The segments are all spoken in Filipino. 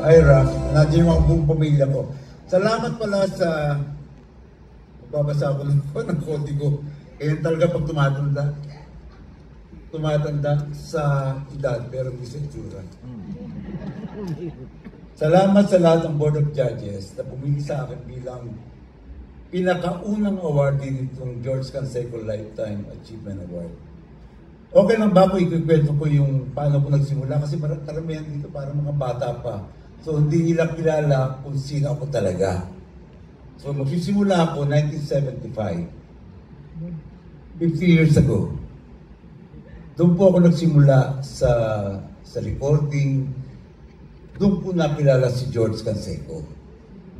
Ira, nandiyan yung mga buong pamilya ko. Salamat pala sa babasa ko ng konti ko. Kaya talaga pag tumatanda sa edad pero hindi sa itsura. Salamat sa lahat ng Board of Judges na pumili sa akin bilang pinakaunang awardee nitong George Canseco Lifetime Achievement Award. Okay lang ba ako ikikwento ko yung paano ko nagsimula? Kasi karamihan dito para mga bata pa. So hindi nila kilala kung sino ako talaga. So magsisimula ako 1975. 50 years ago. Doon po ako nagsimula sa recording. Doon po nakilala si George Canseco.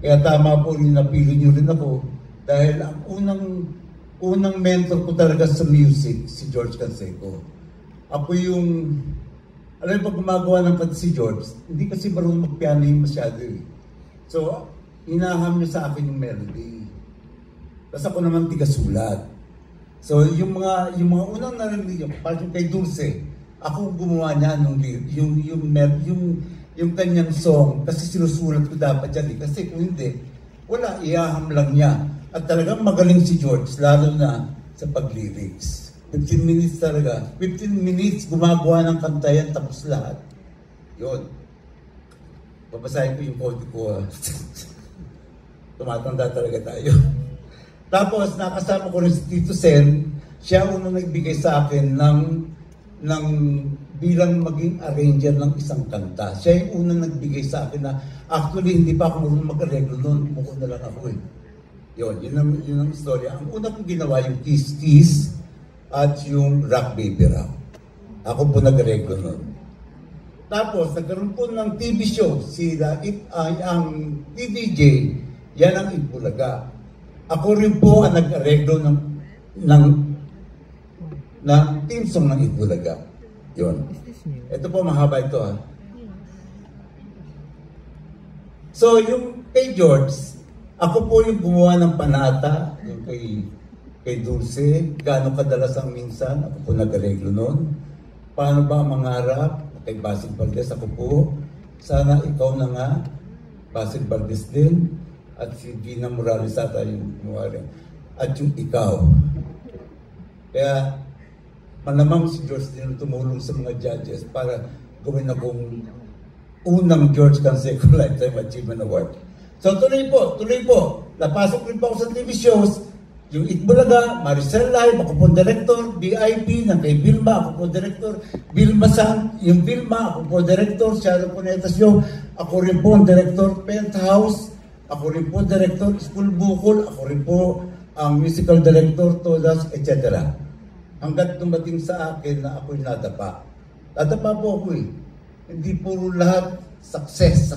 Kaya tama po yung napili niyo rin ako dahil ang unang mentor ko talaga sa music, si George Canseco. Ako yung, alam mo pag gumagawa ng kanta si George, hindi kasi marunong magpiano yung masyado eh. So, hinaham niya sa akin yung melody. Tapos ako naman tigasulat. So, yung mga unang narinig niyo, parang kay Dulce, ako gumawa niya nung yung kanyang song, kasi sinusulat ko dapat yan eh. Kasi kung hindi, wala, ihaham lang niya. At talagang magaling si George, lalo na sa pag-lyrics. 15 minutes talaga. 15 minutes gumagawa ng kanta yan, tapos lahat. Yun. Babasahin ko yung code ko. Tumatanda talaga tayo. Tapos, nakasama ko rin si Tito Sen. Siya unang nagbigay sa akin ng bilang maging arranger ng isang kanta. Siya yung unang nagbigay sa akin na actually hindi pa ako marunong mag-areglo noon. Umuko na lang ako eh. Yun ang istorya. Ang una kong ginawa yung Kiss Kiss at yung Rock Baby Rock. Ako po nag-areglo noon. Tapos, nagkaroon po ng TV show. Ang TVJ, yan ang Itbulaga. Ako rin po ang nag-areglo ng team song ng Itbulaga. Yun. Ito po, mahaba ito ha. So, yung kay George, ako po yung gumawa ng panata, yung kay Dulce, gaano kadalas ang minsan, ako po nag-areglo noon. Paano ba mangarap? Kay Basil Valdez, ako po. Sana ikaw na nga, Basil Valdez din. At si Gina Morales ata yung gumawa rin. At yung ikaw. Kaya, malamang si George din tumulong sa mga judges para gawin akong unang George Canseco Lifetime Achievement Award. So tuloy po. Napasok rin po ako sa TV shows. Yung Itbulaga, Maricel Live, ako po director. BIP ng kay Vilma, ako po director. Vilma San, yung Vilma, ako po director. Shadow Cuneta Show, ako rin po ang director. Penthouse, ako rin po director. School Bukol, ako rin po ang musical director. Todas, etc. Hanggat dumating sa akin na ako'y nadapa. Nadapa po ako eh. Hindi puro lahat success.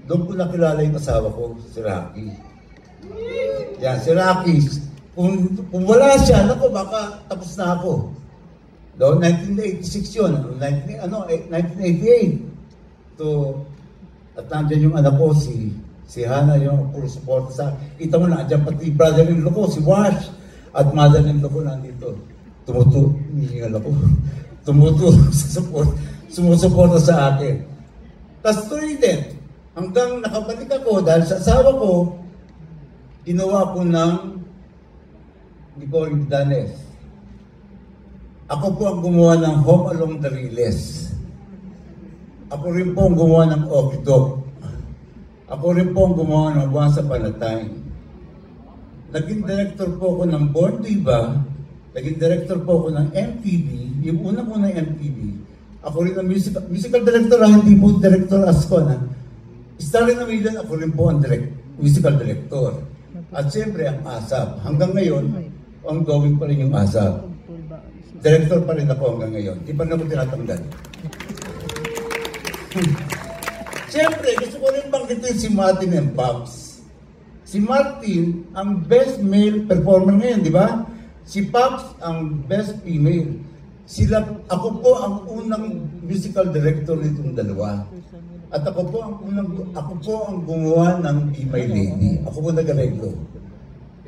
Doon ko nakilala yung asawa ko, si Rocky. Yan, si Rocky. Kung wala siya, naku, baka tapos na ako. Doon, 1986 yun. 1988. At nandiyan yung anak ko, si Hana, yung puro support sa... Kita mo na, dyan pati brother-in-law ko, si Wash. At mother-in-law ko nandito. Sumusuporta sa akin. Tapos tuloy din. Hanggang nakabalik ako dahil sa asawa ko, ginawa ko ng Nicole Danes. Ako po ang gumawa ng Home Along the Riles. Ako rin po ang gumawa ng Okidok. Ako rin po ang gumawa ng Once Upon a Time. Naging director po ako ng Born Diva. Naging director po ako ng MTV. Yung unang-unang MTV. Ako rin ang musical director, hindi po director as ko na. Starring a Million, ako rin po ang musical director. At siyempre, ang ASAP. Hanggang ngayon, ongoing pa rin yung ASAP. Director pa rin ako hanggang ngayon. Di pa na ako tinatanggal. Siyempre, gusto ko rin banggitin si Martin and Pops. Si Martin, ang best male performer ngayon, di ba? Si Pops, ang best female. Ako po ang unang musical director nitong dalawa. At ako po ang gumawa ng Be My Lady. Ako po nag-areglo.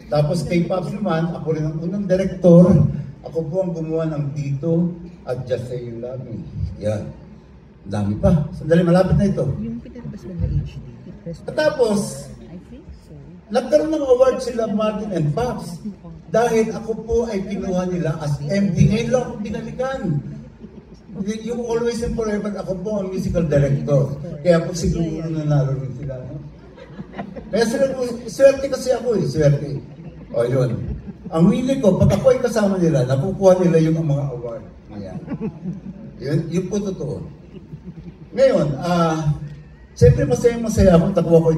Tapos kay Pops naman, ako rin ang unang director. Ako po ang gumawa ng Tito at Just Say You Love Me. Yan. Dami pa. Sandali, malapit na ito. Yung pinalabas mo na HD. At tapos, I think so. nagkaroon ng award sila Martin and Pops dahil ako po ay kinuha nila as MD. Ngayon lang ako binalikan. Yung Always and Forever, ako po ang musical director. Kaya po siguro nanalo rin sila. No? Kaya sila, swerte kasi ako eh, swerte. O yun. Ang wili ko, pag ako ay kasama nila, nakukuha nila yung mga award. Ayan. Yun po totoo. Ngayon, siyempre masaya ako, takuha ko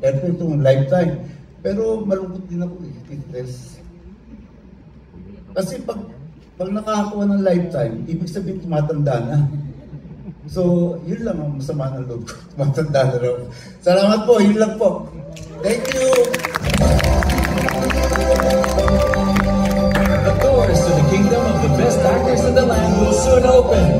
itong lifetime. Pero malungkot din ako eh, kasi pag nakakakuha ng lifetime, ibig sabihin tumatanda na. So, yun lang ang masama ng loob ko. Tumatanda na raw. Salamat po, yun lang po. Thank you! The doors to the kingdom of the best actors in the land will soon open.